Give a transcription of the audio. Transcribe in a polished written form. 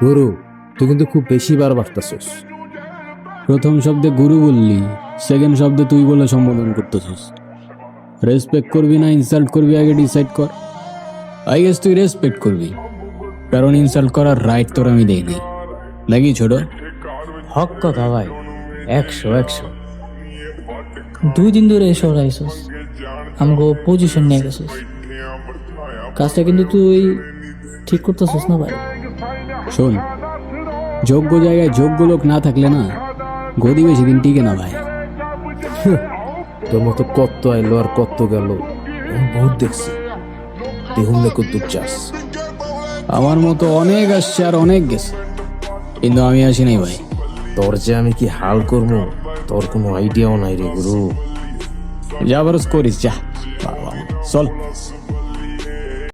গুরু, তুই কিন্তু খুব বেশি বার বাড়তেছিস। প্রথম শব্দে গুরু বললি, সেকেন্ড শব্দে তুই বলে সম্বোধন করতেছিস। রেসপেক্ট করবি না ইনসাল্ট করবি আগে ডিসাইড কর। আই গেস তুই রেসপেক্ট করবি, কারণ ইনসাল্ট করার রাইট তোর আমি দেইনি, নাকি ছোট? হক কথা ভাই, 100 2 দিন ধরে এসব রাইছস, আমাকে পজিশন নিয়ে গেছিস, কাজটা কিন্তু তুই ঠিক করতেছিস না ভাই। শোন, যোগ্য জায়গায় যোগ্য লোক না থাকলে না গদি বেশি দিন টিকে না ভাই। তোর মতো কত আইলো আর কত গেল, আমি বহুত দেখছি। তুই হুমলে কদ্দুর চাস। আমার মতো অনেক আসছে আর অনেক গেছে, কিন্তু আমি আসি নাই ভাই। তোর যে আমি কি হাল করবো তোর কোনো আইডিয়াও নাই রে গুরু। যা পারস করিস, যা। বাবা, চল।